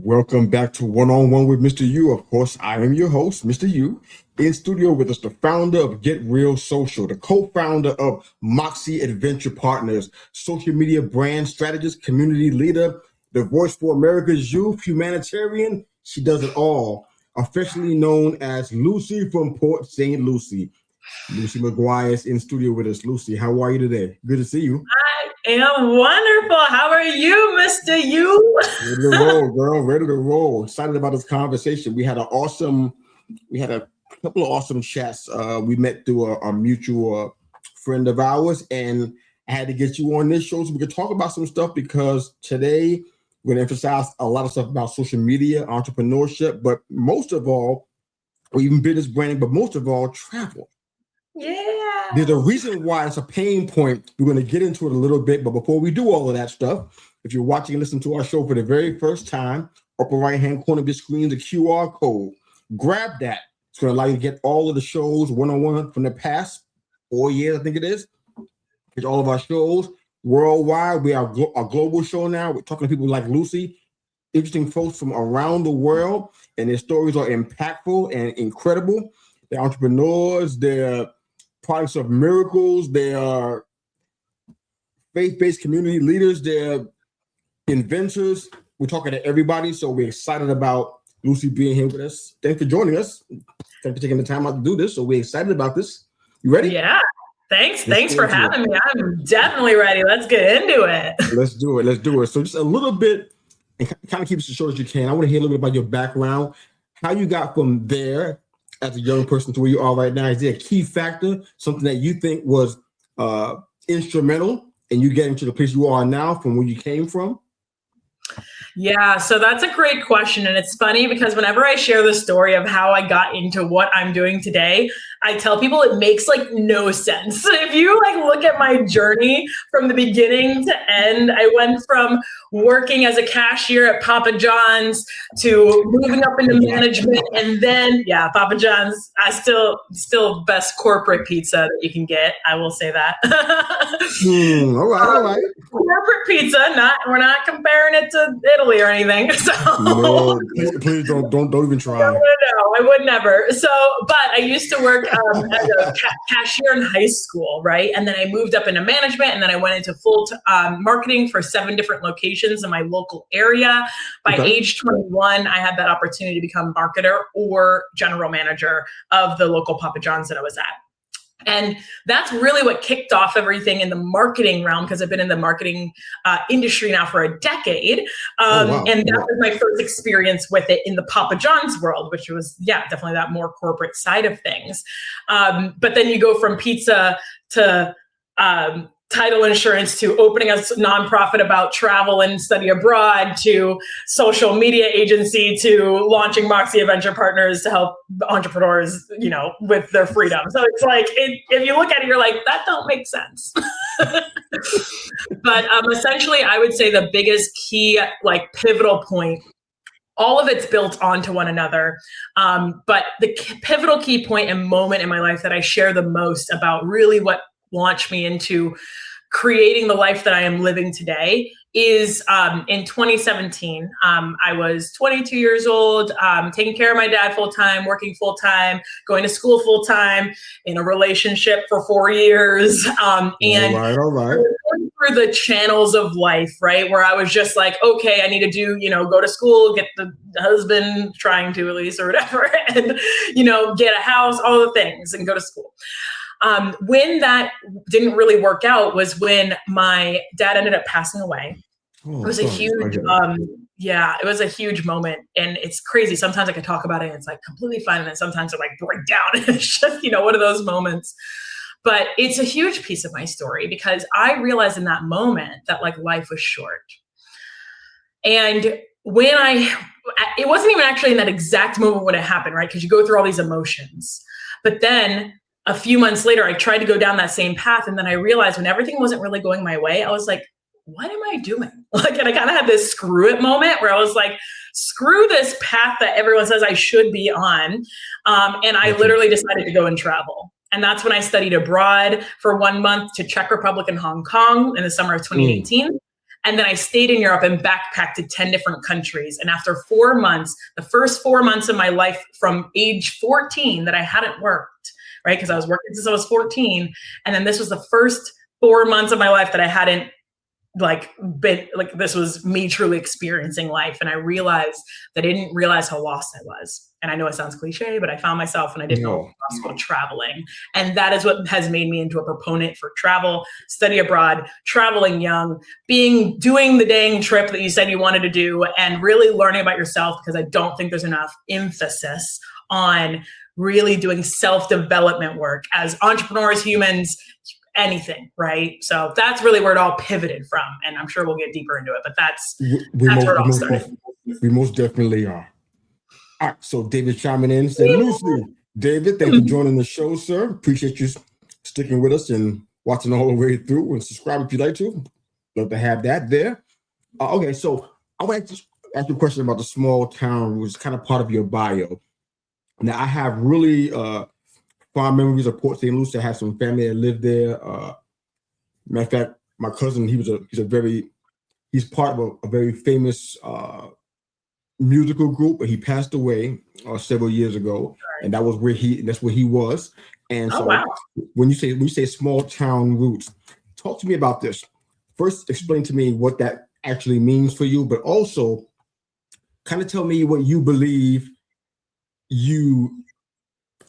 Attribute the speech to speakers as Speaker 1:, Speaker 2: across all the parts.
Speaker 1: Welcome back to One on One with Mr. U. Of course, I am your host, Mr. U. In studio with us, the founder of Get Real Social, the co-founder of Moxie Adventure Partners, social media brand strategist, community leader, the voice for America's youth, humanitarian. She does it all. Officially known as Lucie from Port St. Lucie. Lucie McGuire is in studio with us. Lucie, how are you today? Good to see you.
Speaker 2: I am wonderful. How are you, Mr. U?
Speaker 1: Ready to roll, girl. Ready to roll. Excited about this conversation. We had a couple of awesome chats. We met through a mutual friend of ours, and I had to get you on this show so we could talk about some stuff, because today we're going to emphasize a lot of stuff about social media, entrepreneurship, but most of all, or even business branding, but most of all, travel.
Speaker 2: Yeah.
Speaker 1: There's a reason why it's a pain point. We're going to get into it a little bit, but before we do all of that stuff, if you're watching and listening to our show for the very first time, upper right-hand corner of your screen, the QR code. Grab that. It's going to allow you to get all of the shows one-on-one from the past 4 years, I think it is. Get all of our shows worldwide. We are a global show now. We're talking to people like Lucie, interesting folks from around the world, and their stories are impactful and incredible. They're entrepreneurs. They're products of miracles. They are faith-based community leaders. They're inventors. We're talking to everybody, so we're excited about Lucie being here with us. Thanks for joining us. Thanks for taking the time out to do this. So we're excited about this. You ready?
Speaker 2: Yeah. Thanks for having me. I'm definitely ready. Let's get into it.
Speaker 1: Let's do it. So just a little bit, and kind of keep it as short as you can. I want to hear a little bit about your background, how you got from there as a young person to where you are right now. Is there a key factor, something that you think was instrumental in you getting to the place you are now from where you came from?
Speaker 2: Yeah, so that's a great question. And it's funny because whenever I share the story of how I got into what I'm doing today, I tell people it makes no sense. If you look at my journey from the beginning to end, I went from working as a cashier at Papa John's to moving up into management, and then Papa John's. I still best corporate pizza that you can get. I will say that.
Speaker 1: All right.
Speaker 2: Corporate pizza. We're not comparing it to Italy or anything. So
Speaker 1: no, please don't even try.
Speaker 2: No, I would never. So, but I used to work as a cashier in high school, right? And then I moved up into management, and then I went into full marketing for 7 different locations in my local area. By age 21, I had that opportunity to become marketer or general manager of the local Papa John's that I was at. And that's really what kicked off everything in the marketing realm, because I've been in the marketing industry now for a decade. And that was my first experience with it in the Papa John's world, which was, definitely that more corporate side of things. But then you go from pizza to title insurance to opening a nonprofit about travel and study abroad to social media agency to launching Moxie Adventure Partners to help entrepreneurs, with their freedom. So it's if you look at it, you're like, that don't make sense. But essentially, I would say the biggest key, pivotal point, all of it's built onto one another. But the pivotal key point and moment in my life that I share the most about really what launched me into creating the life that I am living today is in 2017. I was 22 years old, taking care of my dad full-time, working full-time, going to school full-time, in a relationship for 4 years. And
Speaker 1: all right.
Speaker 2: Going through the channels of life, right? Where I was just okay, I need to do, go to school, get the husband, trying to at least, or whatever, and, get a house, all the things, and go to school. When that didn't really work out was when my dad ended up passing away. It was a huge, it was a huge moment, and it's crazy. Sometimes I can talk about it and it's completely fine, and then sometimes it break down. It's just, one of those moments. But it's a huge piece of my story because I realized in that moment that life was short. And when it wasn't even actually in that exact moment when it happened, right? Because you go through all these emotions, but then a few months later, I tried to go down that same path. And then I realized when everything wasn't really going my way, I was like, what am I doing? And I kind of had this screw it moment where I was like, screw this path that everyone says I should be on. And I literally decided to go and travel. And that's when I studied abroad for 1 month to Czech Republic and Hong Kong in the summer of 2018. And then I stayed in Europe and backpacked to 10 different countries. And after 4 months, the first 4 months of my life from age 14 that I hadn't worked, right? Because I was working since I was 14. And then this was the first 4 months of my life that I hadn't this was me truly experiencing life. And I realized that I didn't realize how lost I was. And I know it sounds cliche, but I found myself when I didn't know it was possible traveling. And that is what has made me into a proponent for travel, study abroad, traveling young, doing the dang trip that you said you wanted to do, and really learning about yourself, because I don't think there's enough emphasis on really doing self-development work as entrepreneurs, humans, anything, right? So that's really where it all pivoted from. And I'm sure we'll get deeper into it, but that's where it all started.
Speaker 1: We most definitely are. All right, so David chiming in, saying, Lucie, David, thanks for joining the show, sir. Appreciate you sticking with us and watching all the way through, and subscribe if you'd like to. Love to have that there. Okay, so I want to ask you a question about the small town, which is kind of part of your bio. Now, I have really fond memories of Port St. Lucie. I have some family that lived there. Matter of fact, my cousin, he's part of a very famous musical group, but he passed away several years ago, and that's where he was. And so,
Speaker 2: wow.
Speaker 1: when you say small town roots, talk to me about this. First, explain to me what that actually means for you, but also kind of tell me what you believe you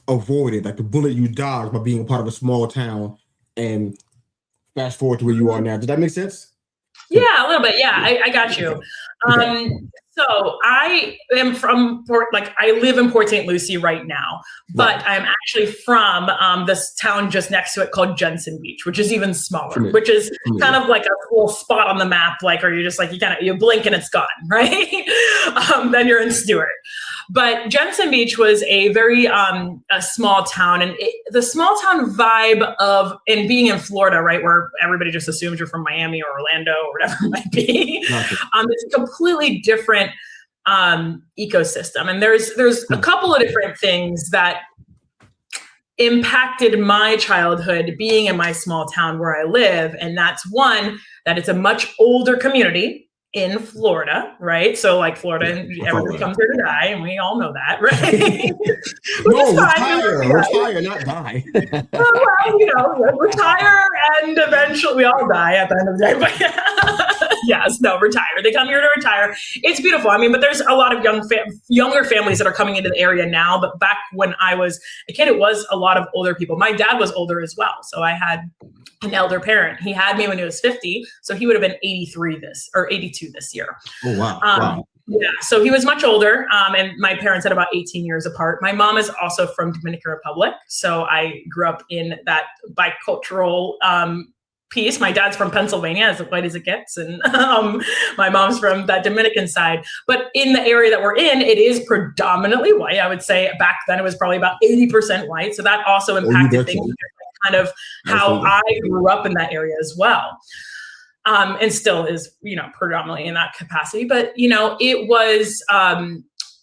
Speaker 1: avoided, like the bullet you dodged by being a part of a small town, and fast forward to where you are now. Did that make sense?
Speaker 2: Yeah, a little bit. Yeah, I got you. So I am from I live in Port St. Lucie right now, but right. I'm actually from this town just next to it called Jensen Beach, which is even smaller, which is kind of like a cool spot on the map, or you're just you blink and it's gone, right? Then you're in Stewart. But Jensen Beach was a very a small town, and the small town vibe and being in Florida, right, where everybody just assumes you're from Miami or Orlando or whatever it might be. It's a completely different ecosystem, and there's a couple of different things that impacted my childhood being in my small town where I live, and that's one, that it's a much older community in Florida, right? So Florida, everyone comes here to die, and we all know that, right?
Speaker 1: retire, not die.
Speaker 2: Well, retire, and eventually we all die at the end of the day. But yes, no, retire. They come here to retire. It's beautiful. But there's a lot of younger families that are coming into the area now. But back when I was a kid, it was a lot of older people. My dad was older as well, so I had an elder parent. He had me when he was 50, so he would have been 82 this year. Oh, wow. Wow. Yeah, so he was much older, and my parents had about 18 years apart. My mom is also from Dominican Republic, so I grew up in that bicultural piece. My dad's from Pennsylvania, as white as it gets, and my mom's from that Dominican side. But in the area that we're in, it is predominantly white. I would say back then it was probably about 80% white, so that also impacted things, kind of how I grew up in that area as well. And still is, predominantly in that capacity. But, it was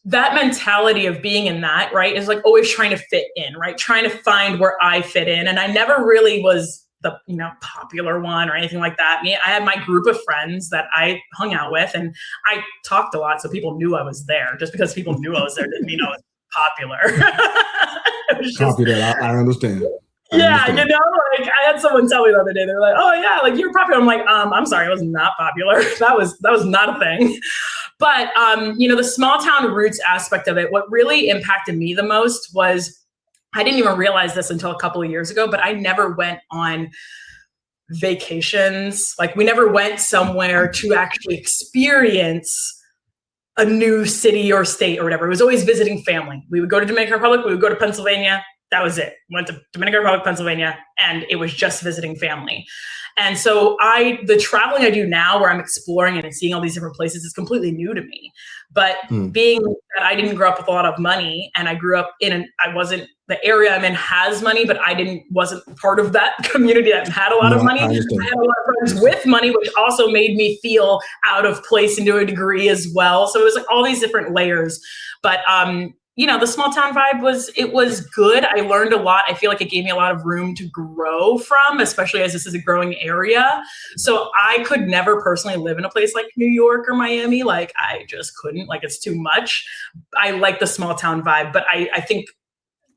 Speaker 2: that mentality of being in that, right, is always trying to fit in, right, trying to find where I fit in. And I never really was the, popular one or anything like that. I had my group of friends that I hung out with, and I talked a lot, so people knew I was there. Just because people knew I was there didn't mean I was popular. It was just,
Speaker 1: I understand.
Speaker 2: Yeah, I had someone tell me the other day, they were like, "Oh yeah, you're popular." I'm like, I'm sorry, I was not popular. That was not a thing. But the small town roots aspect of it, what really impacted me the most was, I didn't even realize this until a couple of years ago, but I never went on vacations. We never went somewhere to actually experience a new city or state or whatever. It was always visiting family. We would go to Dominican Republic, we would go to Pennsylvania. That was it. Went to Dominican Republic, Pennsylvania, and it was just visiting family. And so the traveling I do now, where I'm exploring and seeing all these different places, is completely new to me. But being that I didn't grow up with a lot of money, and I grew up the area I'm in has money, but I wasn't part of that community that had a lot of money. I had a lot of friends with money, which also made me feel out of place and to a degree as well. So it was all these different layers. But the small town vibe was good. I learned a lot. I feel like it gave me a lot of room to grow from, especially as this is a growing area. So I could never personally live in a place like New York or Miami. Like I just couldn't, like it's too much. I like the small town vibe, but I think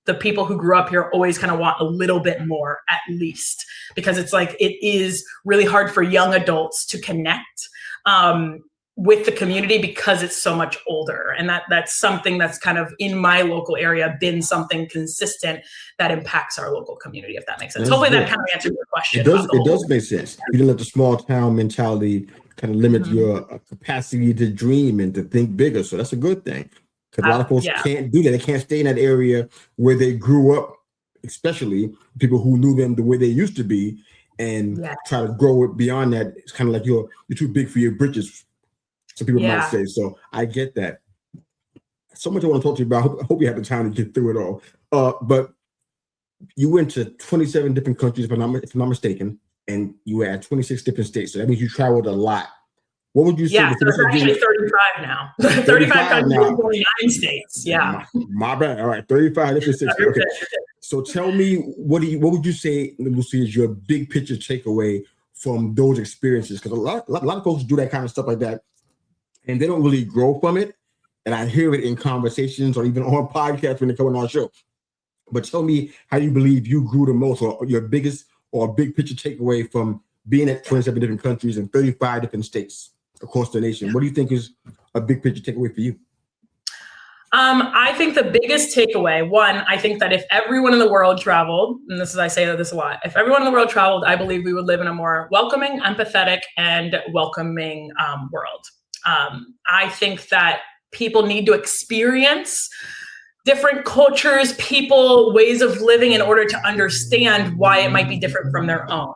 Speaker 2: the people who grew up here always kind of want a little bit more at least, because it's like, it is really hard for young adults to connect with the community because it's so much older. And that's something that's kind of in my local area been something consistent that impacts our local community, if that makes sense. Hopefully that kind of answers your question.
Speaker 1: It does make sense. You didn't let the small town mentality kind of limit your capacity to dream and to think bigger. So that's a good thing. Because a lot of folks can't do that. They can't stay in that area where they grew up, especially people who knew them the way they used to be, and try to grow it beyond that. It's kind of like you're too big for your britches, some people might say. So I get that. So much I want to talk to you about. I hope you have the time to get through it all. But you went to 27 different countries, if I'm not mistaken, and you had 26 different states. So that means you traveled a lot. What would you say?
Speaker 2: Yeah, so it's actually 35 now. 35 countries, 49 states. Yeah.
Speaker 1: My bad. All right, 35 different states. Okay. So tell me, what would you say, Lucie, is your big picture takeaway from those experiences? Because a lot of folks do that kind of stuff like that, and they don't really grow from it. And I hear it in conversations or even on podcasts when they come on our show. But tell me how you believe you grew the most, or your biggest or big picture takeaway from being at 27 different countries and 35 different states across the nation. What do you think is a big picture takeaway for you?
Speaker 2: I think the biggest takeaway, one, I think that if everyone in the world traveled, and I say this a lot, if everyone in the world traveled, I believe we would live in a more welcoming, empathetic, and welcoming world. I think that people need to experience different cultures, people, ways of living in order to understand why it might be different from their own.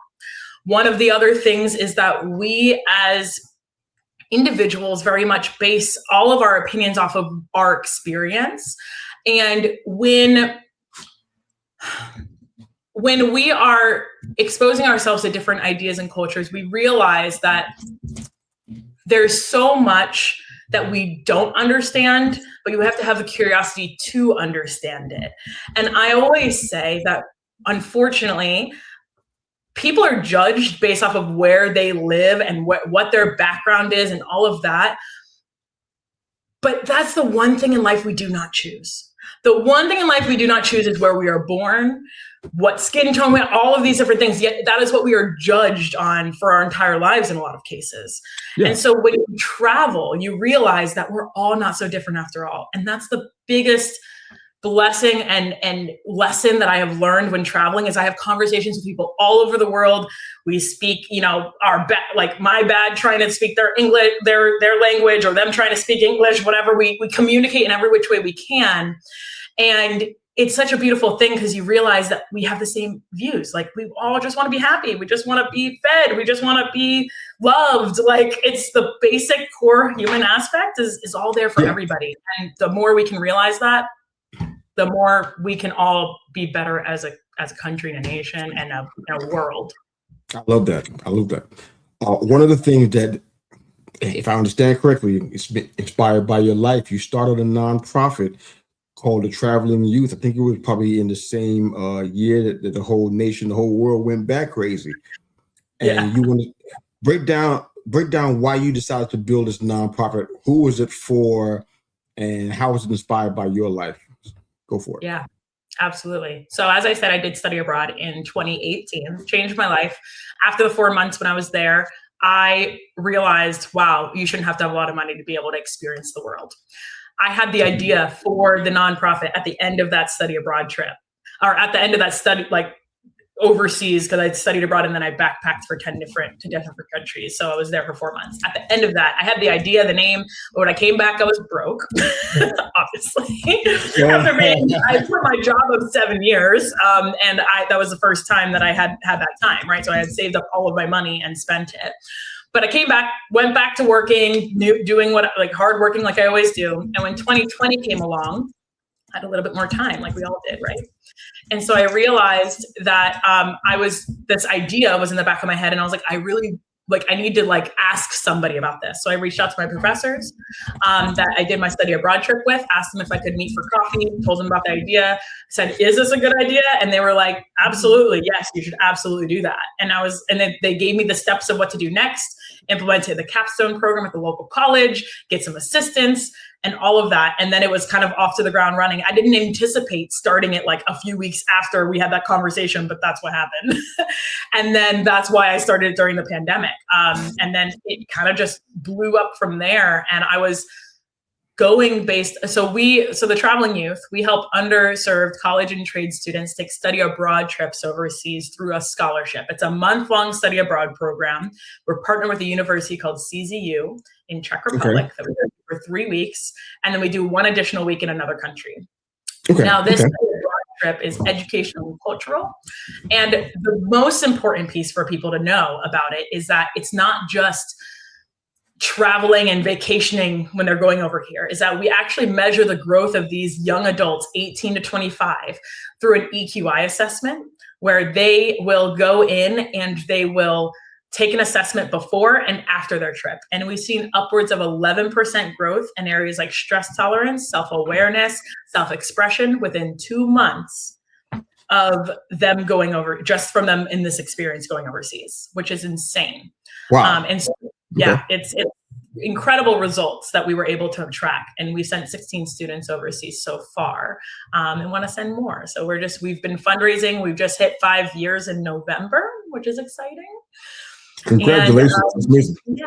Speaker 2: One of the other things is that we as individuals very much base all of our opinions off of our experience. And when we are exposing ourselves to different ideas and cultures, we realize that there's so much that we don't understand, but you have to have the curiosity to understand it. And I always say that, unfortunately, people are judged based off of where they live and what their background is and all of that. But that's the one thing in life we do not choose. The one thing in life we do not choose is where we are born, what skin tone we have, all of these different things. Yet that is what we are judged on for our entire lives in a lot of cases. Yeah. And so when you travel, you realize that we're all not so different after all. And that's the biggest blessing and lesson that I have learned when traveling is I have conversations with people all over the world. We speak, my bad trying to speak their English, their language, or them trying to speak English, whatever. We communicate in every which way we can. And it's such a beautiful thing because you realize that we have the same views. Like we all just want to be happy. We just want to be fed. We just want to be loved. Like it's the basic core human aspect is all there for everybody. And the more we can realize that, the more we can all be better as a country and a nation and a world.
Speaker 1: I love that. One of the things that, if I understand correctly, it's been inspired by your life. You started a nonprofit called the Traveling Youth. I think it was probably in the same year that the whole nation, the whole world went back crazy. And you want to break down why you decided to build this nonprofit. Who was it for, and how was it inspired by your life? Go for it.
Speaker 2: Yeah, absolutely. So as I said, I did study abroad in 2018, changed my life. After the 4 months when I was there, I realized, wow, you shouldn't have to have a lot of money to be able to experience the world. I had the idea for the nonprofit at the end of that study abroad trip, or at the end of that study, like overseas, because I studied abroad and then I backpacked for 10 different countries. So I was there for 4 months. At the end of that, I had the idea, the name, but when I came back, I was broke, obviously. I put my job of 7 years. And that was the first time that I had that time, right? So I had saved up all of my money and spent it. But I came back, went back to working, doing hard working like I always do. And when 2020 came along, I had a little bit more time, like we all did, right? And so I realized that this idea was in the back of my head, and I was like, I really like, I need to like ask somebody about this. So I reached out to my professors that I did my study abroad trip with, asked them if I could meet for coffee, told them about the idea, said, is this a good idea? And they were like, absolutely. Yes, you should absolutely do that. And then they gave me the steps of what to do next, implemented the capstone program at the local college, get some assistance and all of that. And then it was kind of off to the ground running. I didn't anticipate starting it like a few weeks after we had that conversation, but that's what happened. And then that's why I started it during the pandemic. And then it kind of just blew up from there. And I was going so the Traveling Youth, we help underserved college and trade students take study abroad trips overseas through a scholarship. It's a month-long study abroad program. We're partnered with a university called CZU in Czech Republic that we do for 3 weeks. And then we do one additional week in another country. Now, this study abroad trip is educational and cultural. And the most important piece for people to know about it is that it's not just traveling and vacationing when they're going over here, is that we actually measure the growth of these young adults, 18 to 25, through an EQI assessment, where they will go in and they will take an assessment before and after their trip. And we've seen upwards of 11% growth in areas like stress tolerance, self-awareness, self-expression within 2 months of them going over, just from them in this experience going overseas, which is insane.
Speaker 1: Wow.
Speaker 2: And so, yeah, it's incredible results that we were able to track. And we sent 16 students overseas so far, and want to send more. So we've been fundraising. We've just hit 5 years in November, which is exciting.
Speaker 1: Congratulations.
Speaker 2: And, yeah,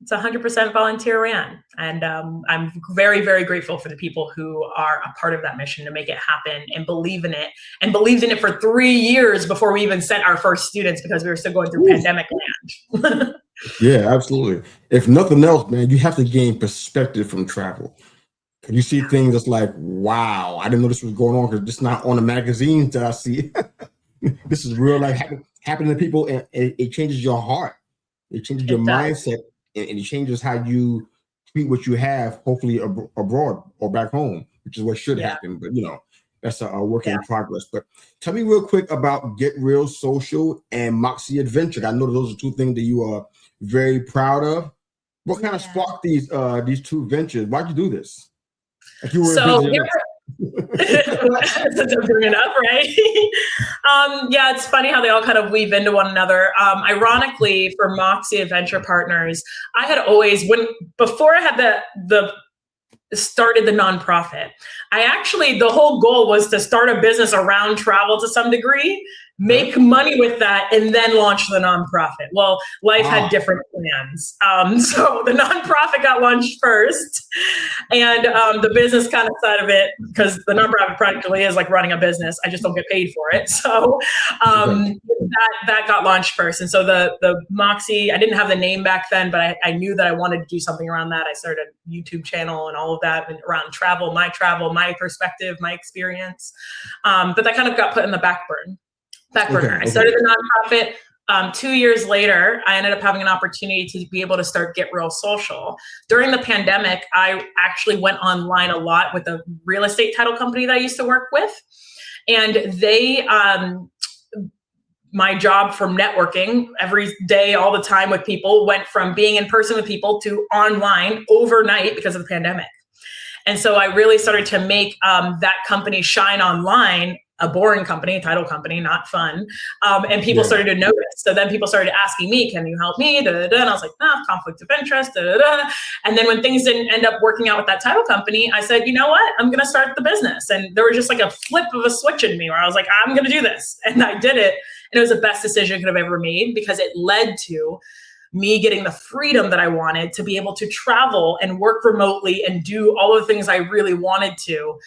Speaker 2: it's 100% volunteer ran. And I'm very, very grateful for the people who are a part of that mission to make it happen and believe in it, and believed in it for 3 years before we even sent our first students, because we were still going through pandemic land.
Speaker 1: Yeah, absolutely. If nothing else, man, you have to gain perspective from travel. You see things that's like, wow, I didn't know this was going on, because it's not on the magazines that I see. This is real life happening to people, and it changes your heart. It changes your mindset, and it changes how you treat what you have, hopefully abroad or back home, which is what should happen. But that's a work in progress. But tell me real quick about Get Real Social and Moxie Adventure. I know those are two things that you are very proud of. What kind of sparked these two ventures? Why'd you do this? Like you were
Speaker 2: bring it up, right? Yeah, it's funny how they all kind of weave into one another. Ironically, for Moxie Adventure Partners, I had always, before I had started the nonprofit, the whole goal was to start a business around travel to some degree, make money with that, and then launch the nonprofit. Well, life had different plans. So the nonprofit got launched first, and the business kind of side of it, because the nonprofit practically is like running a business. I just don't get paid for it. So that got launched first. And so the Moxie, I didn't have the name back then, but I knew that I wanted to do something around that. I started a YouTube channel and all of that around travel, my perspective, my experience. But that kind of got put in the back burner. I started the nonprofit. 2 years later, I ended up having an opportunity to be able to start Get Real Social. During the pandemic, I actually went online a lot with a real estate title company that I used to work with. And they, my job from networking every day, all the time with people, went from being in person with people to online overnight because of the pandemic. And so I really started to make that company shine online. A boring company, a title company, not fun. And people started to notice. So then people started asking me, can you help me? And I was like, conflict of interest. And then when things didn't end up working out with that title company, I said, you know what? I'm going to start the business. And there was just like a flip of a switch in me where I was like, I'm going to do this. And I did it. And it was the best decision I could have ever made, because it led to me getting the freedom that I wanted to be able to travel and work remotely and do all the things I really wanted to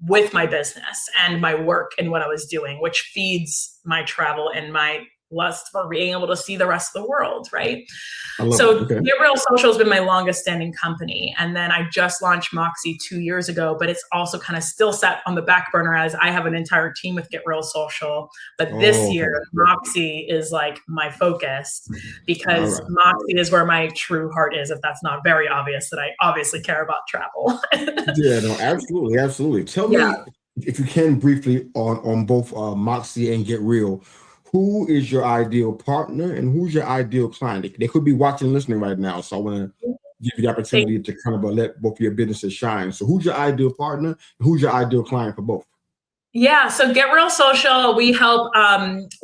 Speaker 2: with my business and my work and what I was doing, which feeds my travel and my lust for being able to see the rest of the world, right? So Get Real Social has been my longest standing company. And then I just launched Moxie 2 years ago, but it's also kind of still set on the back burner as I have an entire team with Get Real Social. But this year, Moxie is like my focus, because Moxie is where my true heart is, if that's not very obvious, that I obviously care about travel.
Speaker 1: Yeah, no, absolutely. Absolutely. Tell me, if you can, briefly on both Moxie and Get Real, who is your ideal partner and who's your ideal client? They could be watching and listening right now. So I want to give you the opportunity to kind of let both of your businesses shine. So who's your ideal partner and who's your ideal client for both?
Speaker 2: Yeah, so Get Real Social, we help,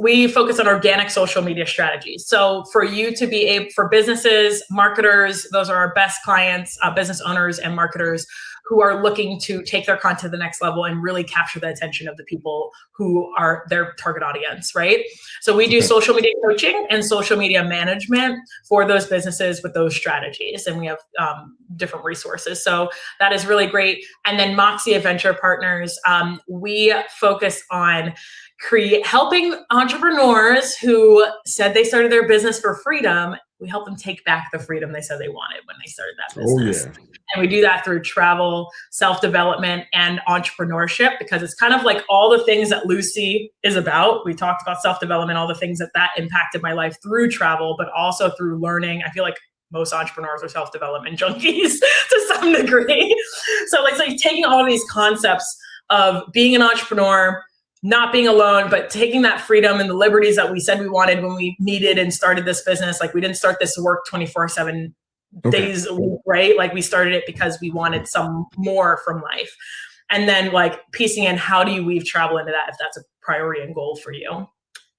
Speaker 2: we focus on organic social media strategies. So for you to be able, for businesses, marketers, those are our best clients, business owners and marketers who are looking to take their content to the next level and really capture the attention of the people who are their target audience, right? So we do social media coaching and social media management for those businesses with those strategies. And we have different resources. So that is really great. And then Moxie Adventure Partners, we focus on helping entrepreneurs who said they started their business for freedom. We help them take back the freedom they said they wanted when they started that business. Oh, yeah. And we do that through travel, self-development, and entrepreneurship, because it's kind of like all the things that Lucie is about. We talked about self-development, all the things that impacted my life through travel, but also through learning. I feel like most entrepreneurs are self-development junkies to some degree. So it's like taking all of these concepts of being an entrepreneur, not being alone, but taking that freedom and the liberties that we said we wanted when we needed and started this business. Like we didn't start this work 24/7 days a week, right? Like we started it because we wanted some more from life. And then like piecing in, how do you weave travel into that if that's a priority and goal for you?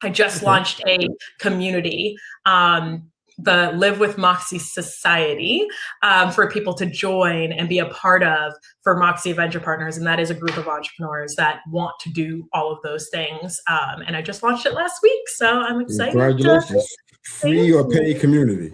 Speaker 2: I just launched a community, the Live with Moxie Society, for people to join and be a part of for Moxie Adventure Partners. And that is a group of entrepreneurs that want to do all of those things. And I just launched it last week. So I'm excited.
Speaker 1: Congratulations. Free or paid community?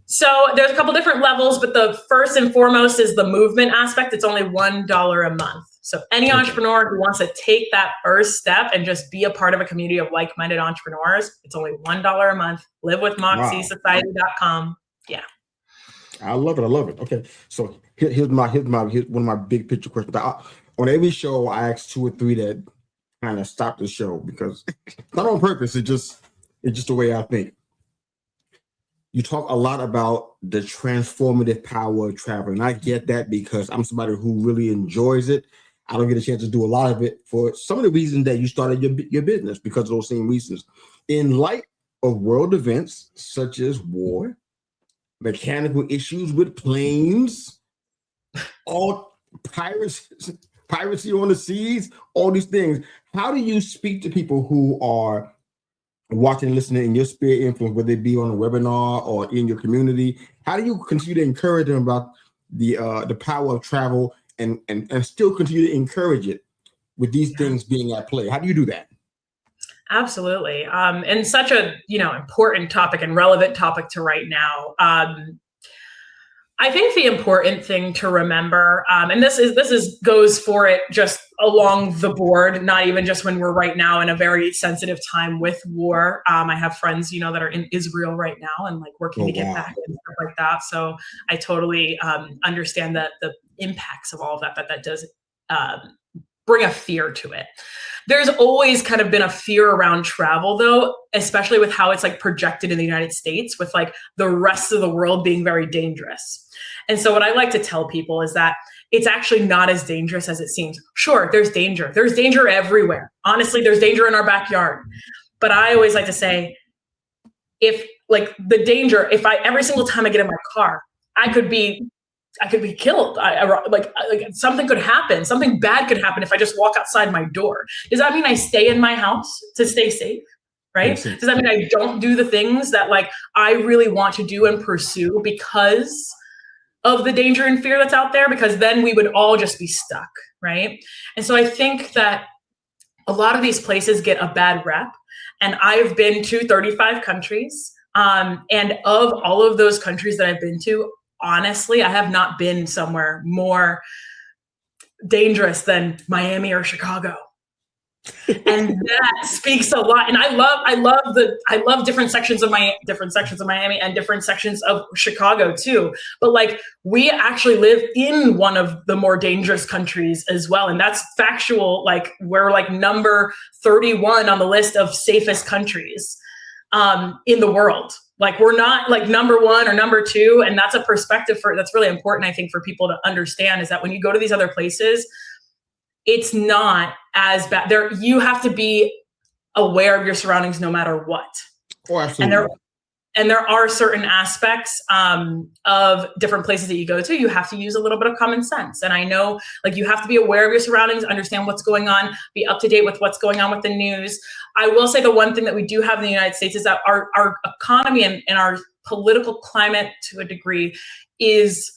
Speaker 2: So there's a couple different levels, but the first and foremost is the movement aspect. It's only $1 a month. So any entrepreneur who wants to take that first step and just be a part of a community of like-minded entrepreneurs, it's only $1 a month. LiveWithMoxiesociety.com. Yeah.
Speaker 1: I love it. I love it. Okay. So here's one of my big picture questions. On every show, I ask 2 or 3 that kind of stop the show, because not on purpose. It's just the way I think. You talk a lot about the transformative power of travel, and I get that because I'm somebody who really enjoys it. I don't get a chance to do a lot of it for some of the reasons that you started your business, because of those same reasons. In light of world events such as war, mechanical issues with planes, all piracy on the seas, all these things, how do you speak to people who are watching and listening in your sphere of influence, whether it be on a webinar or in your community? How do you continue to encourage them about the power of travel and still continue to encourage it with these things being at play? How do you do that?
Speaker 2: Absolutely. And such a, important topic and relevant topic to right now. I think the important thing to remember, and this goes for it just along the board, not even just when we're right now in a very sensitive time with war. I have friends, that are in Israel right now and like working to get back and stuff like that. So I totally understand that the impacts of all of that does bring a fear to it. There's always kind of been a fear around travel, though, especially with how it's like projected in the United States, with like the rest of the world being very dangerous. And so what I like to tell people is that it's actually not as dangerous as it seems. Sure, there's danger. There's danger everywhere. Honestly, there's danger in our backyard. But I always like to say, if every single time I get in my car, I could be killed. Like something could happen. Something bad could happen if I just walk outside my door. Does that mean I stay in my house to stay safe? Right? Does that mean I don't do the things that like I really want to do and pursue because of the danger and fear that's out there? Because then we would all just be stuck, right? And so I think that a lot of these places get a bad rep. And I've been to 35 countries. And of all of those countries that I've been to, honestly, I have not been somewhere more dangerous than Miami or Chicago. And that speaks a lot. And I love different sections of Miami and different sections of Chicago too. But like, we actually live in one of the more dangerous countries as well. And that's factual. Like, we're like number 31 on the list of safest countries in the world. Like, we're not like number 1 or number 2. And that's a perspective that's really important, I think, for people to understand, is that when you go to these other places, it's not as bad. You have to be aware of your surroundings no matter what.
Speaker 1: Oh, absolutely.
Speaker 2: And there are certain aspects of different places that you go to. You have to use a little bit of common sense. And I know, like, you have to be aware of your surroundings, understand what's going on, be up to date with what's going on with the news. I will say the one thing that we do have in the United States is that our economy and our political climate, to a degree, is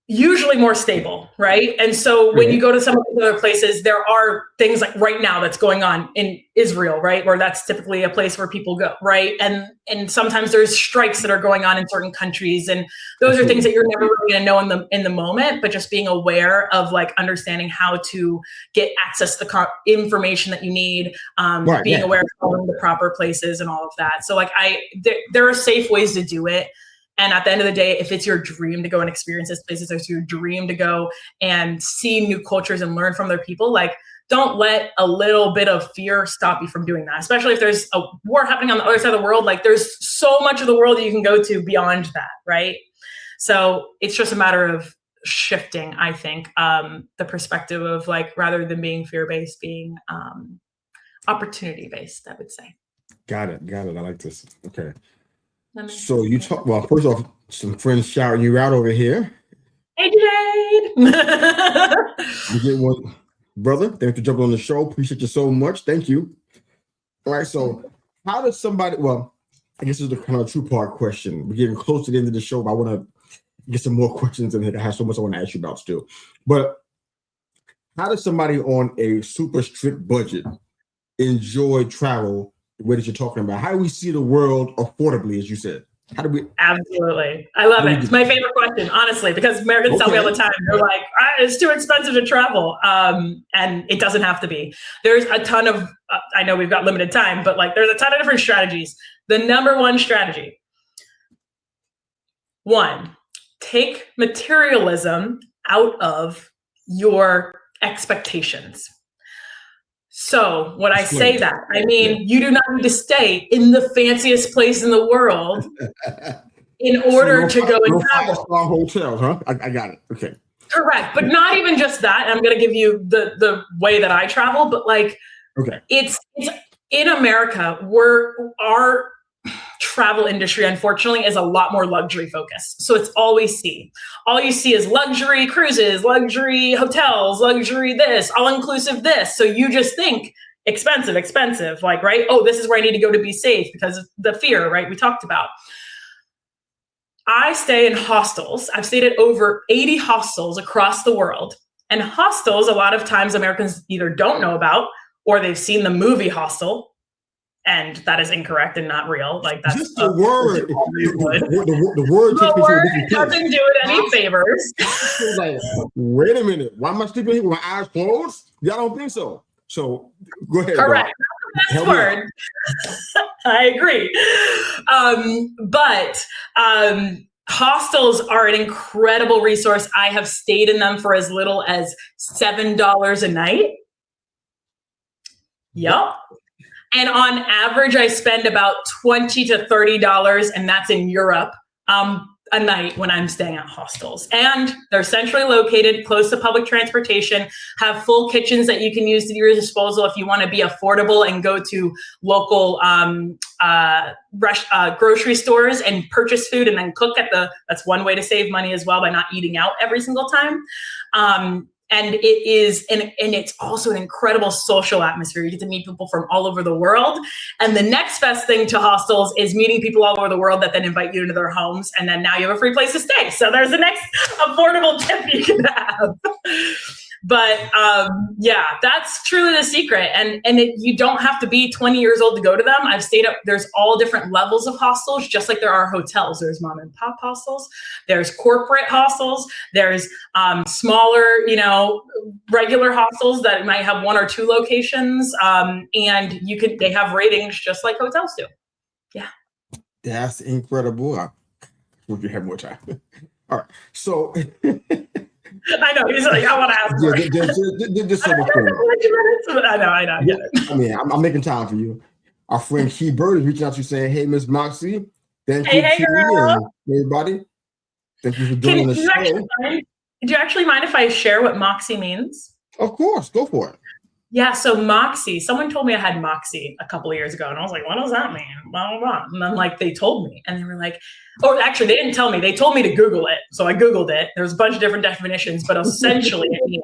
Speaker 2: usually more stable, right? And so when you go to some of the other places, there are things like right now that's going on in Israel, right? Where that's typically a place where people go, right? And sometimes there's strikes that are going on in certain countries, and those are things that you're never really gonna know in the moment, but just being aware of, like, understanding how to get access to the information that you need, being aware of going to the proper places and all of that. So, like, there are safe ways to do it. And at the end of the day, if it's your dream to go and experience these places, or it's your dream to go and see new cultures and learn from their people, like, don't let a little bit of fear stop you from doing that, especially if there's a war happening on the other side of the world. Like, there's so much of the world that you can go to beyond that, right? So it's just a matter of shifting, I think, the perspective of, like, rather than being fear-based, being opportunity-based, I would say.
Speaker 1: Got it. I like this. Okay. So you talk, well, first off, some friends shouting you out over here.
Speaker 2: Hey, Jade.
Speaker 1: You get one, brother. Thanks for jumping on the show. Appreciate you so much. Thank you. All right. So how does somebody, well, I guess this is kind of a two-part question. We're getting close to the end of the show, but I want to get some more questions in here. I have so much I want to ask you about still. But how does somebody on a super strict budget enjoy travel the way that you're talking about? How do we see the world affordably, as you said? How do we?
Speaker 2: Absolutely. I love it. It's my favorite question, honestly, because Americans tell me all the time, they're like, it's too expensive to travel. And it doesn't have to be. There's a ton of, I know we've got limited time, but, like, there's a ton of different strategies. The number one strategy, one, take materialism out of your expectations. So when I say that, I mean, you do not need to stay in the fanciest place in the world in order to go and travel.
Speaker 1: 5-star hotels, huh? I got it. Okay.
Speaker 2: Correct. But not even just that. I'm going to give you the way that I travel, but, like, it's in America, our travel industry, unfortunately, is a lot more luxury focused. So it's all we see. All you see is luxury cruises, luxury hotels, luxury this, all-inclusive this. So you just think expensive, like, right? Oh, this is where I need to go to be safe because of the fear, right? We talked about. I stay in hostels. I've stayed at over 80 hostels across the world. And hostels, a lot of times Americans either don't know about, or they've seen the movie Hostel, and that is incorrect and not real. Like, that's
Speaker 1: just the word. The word
Speaker 2: doesn't do it any favors.
Speaker 1: Like, wait a minute. Why am I sleeping here with my eyes closed? Y'all don't think so? So go ahead.
Speaker 2: Correct. That's the best word. I agree. But hostels are an incredible resource. I have stayed in them for as little as $7 a night. Yep. And on average, I spend about $20 to $30, and that's in Europe, a night when I'm staying at hostels. And they're centrally located, close to public transportation, have full kitchens that you can use to your disposal if you want to be affordable and go to local grocery stores and purchase food and then cook that's one way to save money as well, by not eating out every single time. And it is, and it's also an incredible social atmosphere. You get to meet people from all over the world. And the next best thing to hostels is meeting people all over the world that then invite you into their homes. And then now you have a free place to stay. So there's the next affordable tip you can have. But yeah, that's truly the secret. And you don't have to be 20 years old to go to them. I've stayed up, there's all different levels of hostels, just like there are hotels. There's mom and pop hostels, there's corporate hostels, there's smaller, regular hostels that might have 1 or 2 locations. And they have ratings just like hotels do. Yeah.
Speaker 1: That's incredible. I wish you had more time. All right. So
Speaker 2: I know, he's like, I want to ask more.
Speaker 1: Just so much
Speaker 2: I know. I get it.
Speaker 1: I mean, I'm making time for you. Our friend Key Bird is reaching out to you saying, hey, Miss Moxie, thank you
Speaker 2: hey, girl.
Speaker 1: Everybody. Thank you for joining the show.
Speaker 2: Do you actually mind if I share what Moxie means?
Speaker 1: Of course, go for it.
Speaker 2: Yeah, so Moxie, someone told me I had Moxie a couple of years ago, and I was like, what does that mean? Blah, blah, blah. And then like they told me, and they were like, oh, actually they didn't tell me. They told me to Google it. So I Googled it. There was a bunch of different definitions, but essentially it means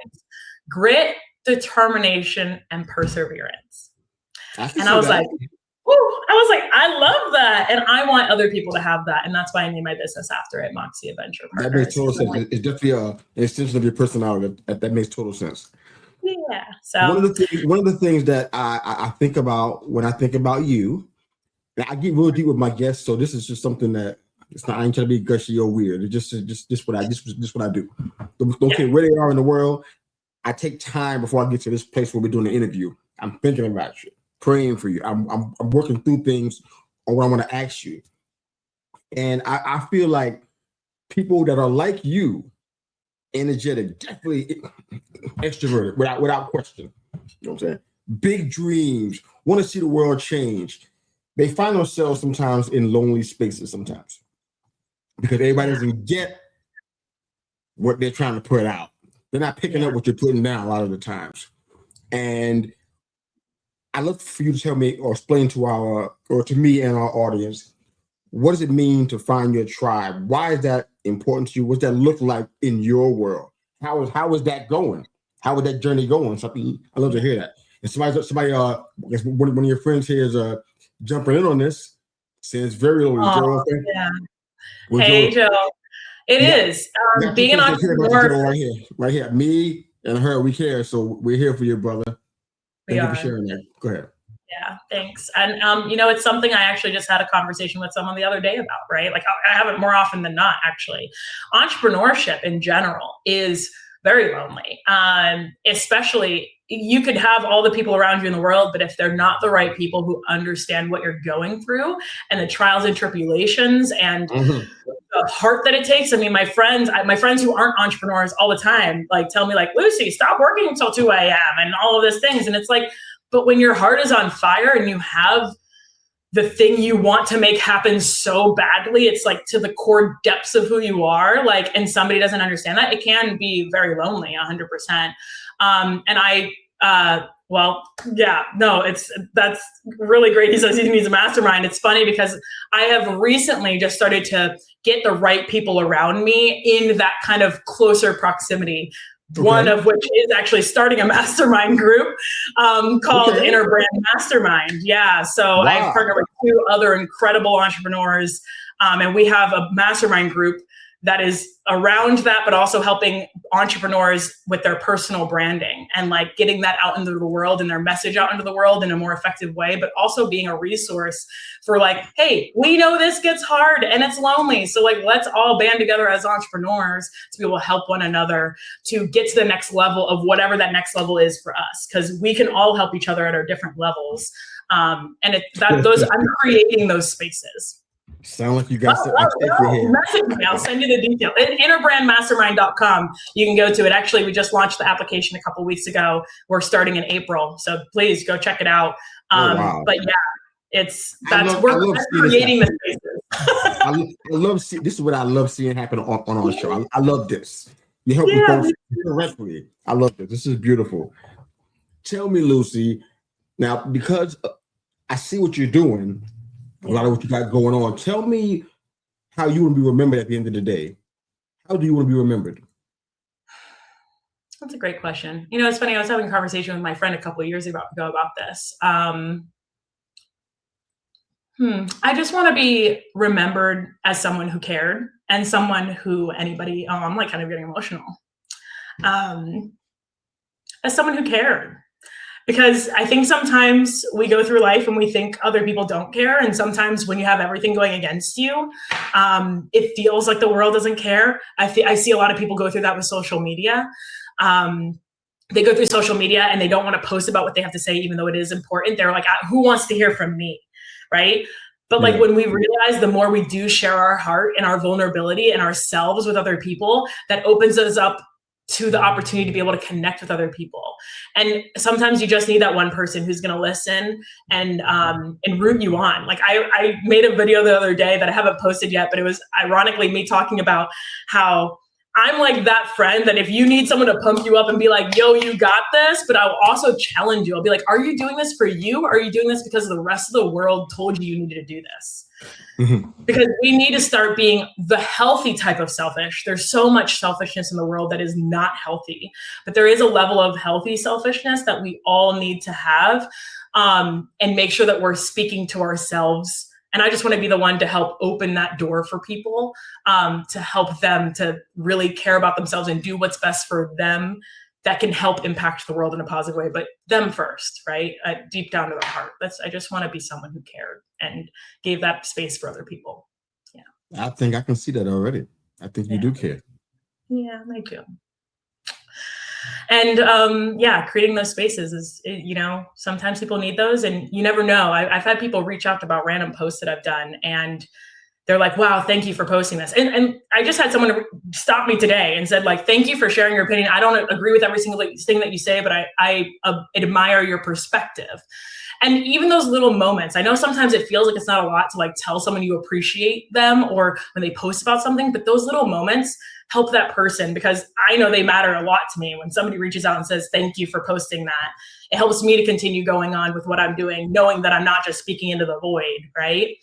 Speaker 2: grit, determination, and perseverance. And I was like, I love that. And I want other people to have that. And that's why I named my business after it, Moxie Adventure Partners.
Speaker 1: That makes total sense. It's definitely an extension of your personality. That makes total sense.
Speaker 2: Yeah. So
Speaker 1: one of the things that I think about when I think about you, and I get real deep with my guests, so this is just something that it's not. I ain't trying to be gushy or weird. It's just what I do. Don't care where they are in the world. I take time before I get to this place where we're doing the interview. I'm thinking about you, praying for you. I'm working through things on what I want to ask you, and I feel like people that are like you, energetic, definitely extroverted, without question. You know what I'm saying? Big dreams, want to see the world change. They find themselves sometimes in lonely spaces sometimes because everybody doesn't get what they're trying to put out. They're not picking up what you're putting down a lot of the times. And I'd love for you to tell me or explain to me and our audience, what does it mean to find your tribe? Why is that important to you? What's that look like in your world? How is that going? How is that journey going? So I love to hear that. And somebody, I guess one of your friends here is jumping in on this. Says very little.
Speaker 2: Oh, yeah. Hey, Joe. It is. Being an entrepreneur.
Speaker 1: Right here. Me and her, we care. So we're here for you, brother. Thank you for sharing that. Go ahead.
Speaker 2: Yeah, thanks. And, it's something I actually just had a conversation with someone the other day about, right? Like I have it more often than not, actually. Entrepreneurship in general is very lonely. Especially you could have all the people around you in the world, but if they're not the right people who understand what you're going through and the trials and tribulations and the heart that it takes. I mean, my friends who aren't entrepreneurs all the time, like tell me like, Lucie, stop working until 2 a.m. and all of these things. And it's like, but when your heart is on fire and you have the thing you want to make happen so badly, it's like to the core depths of who you are, like, and somebody doesn't understand that, it can be very lonely, 100%. That's really great. He says he needs a mastermind. It's funny because I have recently just started to get the right people around me in that kind of closer proximity. Okay. One of which is actually starting a mastermind group called Inner Brand Mastermind. Yeah. So I've partnered with 2 other incredible entrepreneurs, and we have a mastermind group that is around that, but also helping entrepreneurs with their personal branding and like getting that out into the world and their message out into the world in a more effective way, but also being a resource for like, hey, we know this gets hard and it's lonely. So like, let's all band together as entrepreneurs to be able to help one another to get to the next level of whatever that next level is for us. Cause we can all help each other at our different levels. I'm creating those spaces.
Speaker 1: Sound like you got
Speaker 2: message me. I'll send you the detail. Innerbrandmastermind.com. You can go to it. Actually, we just launched the application a couple of weeks ago. We're starting in April, so please go check it out. But yeah, we're creating the spaces.
Speaker 1: This is what I love seeing happen on our show. I love this. You help me folks directly. I love this. This is beautiful. Tell me, Lucie, now because I see what you're doing. A lot of what you got going on. Tell me how you want to be remembered at the end of the day. How do you want to be remembered?
Speaker 2: That's a great question. You know, it's funny. I was having a conversation with my friend a couple of years ago about this. I just want to be remembered as someone who cared and someone who I'm like kind of getting emotional. As someone who cared. Because I think sometimes we go through life and we think other people don't care. And sometimes when you have everything going against you, it feels like the world doesn't care. I see a lot of people go through that with social media. They go through social media and they don't want to post about what they have to say, even though it is important. They're like, who wants to hear from me? Right. But like when we realize the more we do share our heart and our vulnerability and ourselves with other people, that opens us up to the opportunity to be able to connect with other people. And sometimes you just need that one person who's going to listen and root you on. Like I made a video the other day that I haven't posted yet, but it was ironically me talking about how I'm like that friend that if you need someone to pump you up and be like, yo, you got this, but I'll also challenge you. I'll be like, are you doing this for you? Or are you doing this because the rest of the world told you needed to do this? Because we need to start being the healthy type of selfish. There's so much selfishness in the world that is not healthy, but there is a level of healthy selfishness that we all need to have, and make sure that we're speaking to ourselves. And I just want to be the one to help open that door for people, to help them to really care about themselves and do what's best for them that can help impact the world in a positive way, but them first, right? Deep down to the heart. I just want to be someone who cared and gave that space for other people. Yeah.
Speaker 1: I think I can see that already. I think you do care.
Speaker 2: Yeah, I do. And creating those spaces is, sometimes people need those, and you never know. I've had people reach out about random posts that I've done, and they're like, wow, thank you for posting this. And I just had someone stop me today and said, like, thank you for sharing your opinion. I don't agree with every single thing that you say, but I admire your perspective. And even those little moments, I know sometimes it feels like it's not a lot to like tell someone you appreciate them or when they post about something, but those little moments help that person, because I know they matter a lot to me. When somebody reaches out and says, thank you for posting that, it helps me to continue going on with what I'm doing, knowing that I'm not just speaking into the void, right?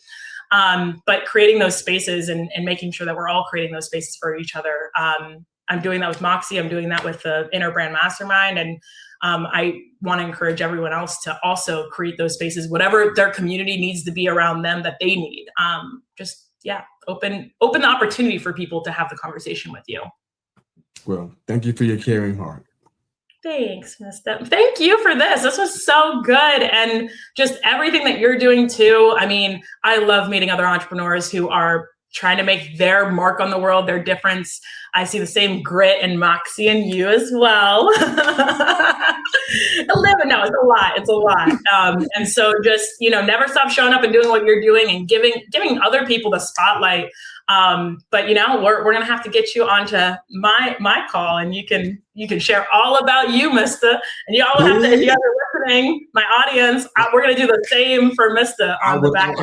Speaker 2: But creating those spaces and making sure that we're all creating those spaces for each other. I'm doing that with Moxie. I'm doing that with the Inner Brand Mastermind. And I want to encourage everyone else to also create those spaces, whatever their community needs to be around them that they need. Open the opportunity for people to have the conversation with you.
Speaker 1: Well, thank you for your caring heart.
Speaker 2: Thanks, Miss Steph. Thank you for this. This was so good. And just everything that you're doing too. I mean, I love meeting other entrepreneurs who are trying to make their mark on the world, their difference. I see the same grit and Moxie in you as well. 11, no, it's a lot. And so just, never stop showing up and doing what you're doing and giving other people the spotlight. But we're going to have to get you onto my call, and you can share all about you, Mr. And you all have to, if you guys are listening, my audience, we're going to do the same for Mr. on the back.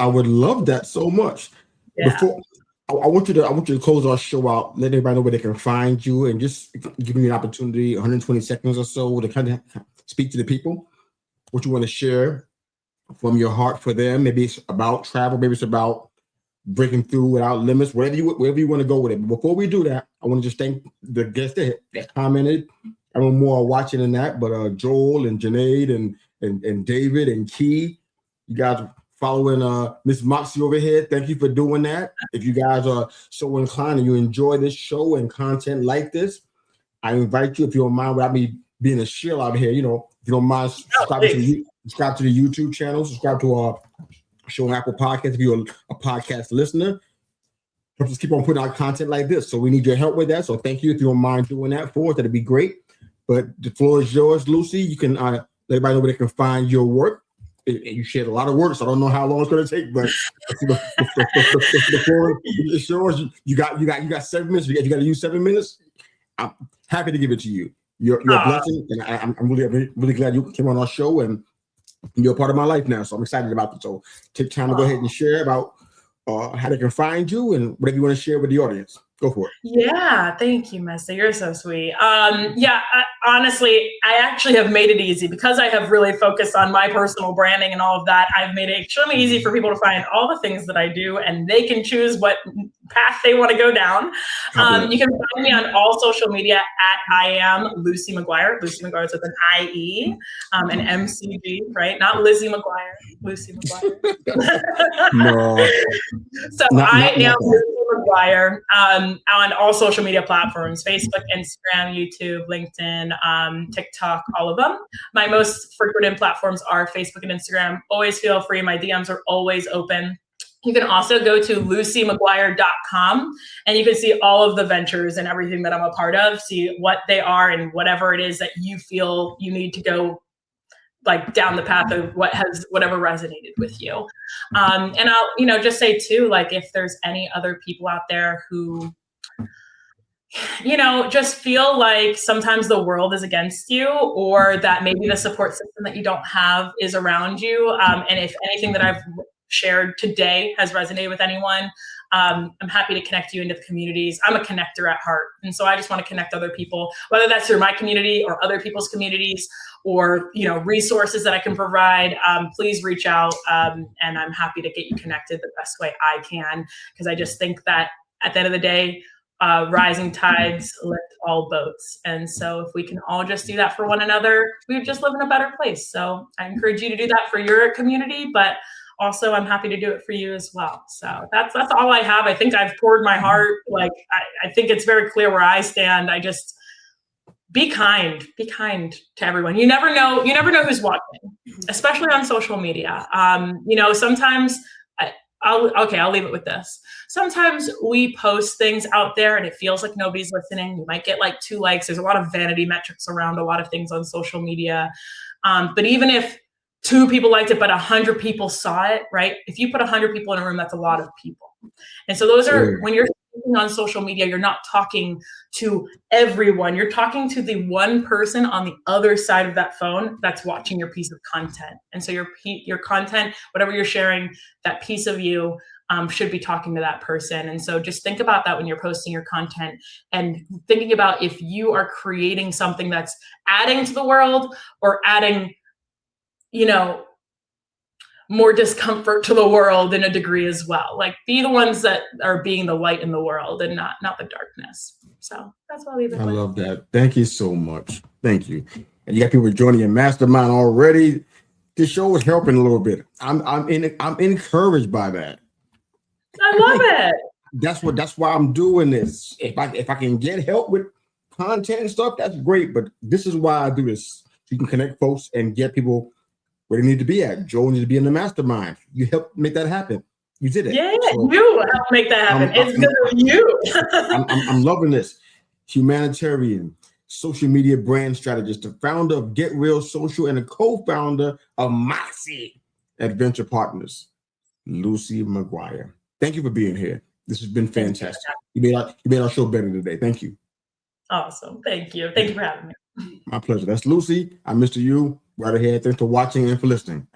Speaker 1: I would love that so much.
Speaker 2: Yeah.
Speaker 1: Before I want you to close our show out, let everybody know where they can find you, and just give me an opportunity, 120 seconds or so, to kind of speak to the people. What you want to share from your heart for them. Maybe it's about travel, maybe it's about breaking through without limits, wherever you want to go with it. But before we do that, I want to just thank the guests that commented. I know more are watching than that, but Joel and Janaid and David and Key, you guys are following Miss Moxie over here. Thank you for doing that. If you guys are so inclined and you enjoy this show and content like this, I invite you, if you don't mind, without me being a shill out here, if you don't mind, subscribe to the YouTube channel, subscribe to our show on Apple Podcasts if you're a podcast listener. Let's just keep on putting out content like this. So we need your help with that. So thank you if you don't mind doing that for us. That'd be great. But the floor is yours, Lucie. You can let everybody know where they can find your work. You shared a lot of work, so I don't know how long it's going to take, but the floor is yours. You got 7 minutes. You got to use 7 minutes. I'm happy to give it to you. You're a blessing, and I'm really glad you came on our show, and you're a part of my life now. So I'm excited about it. So take time to go ahead and share about how they can find you and whatever you want to share with the audience. Go for it.
Speaker 2: Yeah, thank you, Messa. You're so sweet. Honestly, I actually have made it easy because I have really focused on my personal branding and all of that. I've made it extremely easy for people to find all the things that I do, and they can choose what path they want to go down. You can find me on all social media at I am Lucie McGuire. Lucie McGuire is with an I-E, and M-C-G, right? Not Lizzie McGuire, Lucie McGuire.
Speaker 1: No.
Speaker 2: So I am Lucie McGuire on all social media platforms: Facebook, Instagram, YouTube, LinkedIn, TikTok, all of them. My most frequented platforms are Facebook and Instagram. Always feel free. My DMs are always open. You can also go to luciemcguire.com, and you can see all of the ventures and everything that I'm a part of, see what they are and whatever it is that you feel you need to go like down the path of whatever resonated with you. And I'll, just say too, like, if there's any other people out there who, just feel like sometimes the world is against you, or that maybe the support system that you don't have is around you. And if anything that I've shared today has resonated with anyone, I'm happy to connect you into the communities. I'm a connector at heart. And so I just want to connect other people, whether that's through my community or other people's communities, or, you know, resources that I can provide. Please reach out. And I'm happy to get you connected the best way I can, because I just think that at the end of the day, rising tides lift all boats. And so if we can all just do that for one another, we would just live in a better place. So I encourage you to do that for your community, but also I'm happy to do it for you as well. So that's all I have. I think I've poured my heart. Like, I think it's very clear where I stand. I just, be kind to everyone. You never know who's watching, especially on social media. You know, sometimes I'll leave it with this. Sometimes we post things out there and it feels like nobody's listening. You might get like 2 likes. There's a lot of vanity metrics around a lot of things on social media. But even if 2 people liked it, but 100 people saw it, right? If you put 100 people in a room, that's a lot of people. And so those are, when you're on social media, you're not talking to everyone. You're talking to the one person on the other side of that phone that's watching your piece of content. And so your content, whatever you're sharing, that piece of you should be talking to that person. And so just think about that when you're posting your content, and thinking about if you are creating something that's adding to the world or adding, you know, more discomfort to the world in a degree as well. Like, be the ones that are being the light in the world and not the darkness. So that's what I'll leave it with.
Speaker 1: I love that. Thank you so much. Thank you. And you got people joining your mastermind already. This show is helping a little bit. I'm encouraged by that.
Speaker 2: I love it.
Speaker 1: That's why I'm doing this. If I can get help with content and stuff, that's great. But this is why I do this. So you can connect folks and get people where they need to be at. Joe needs to be in the mastermind. You helped make that happen. You did it.
Speaker 2: Yeah, so, you helped make that happen. It's good of you.
Speaker 1: I'm loving this. Humanitarian, social media brand strategist, the founder of Get Real Social, and a co-founder of Moxie Adventure Partners, Lucie McGuire. Thank you for being here. This has been fantastic. You made our show better today. Thank you.
Speaker 2: Awesome. Thank you. Thank you for having me.
Speaker 1: My pleasure. That's Lucie. I'm Mr. U. Right ahead. Thanks for watching and for listening.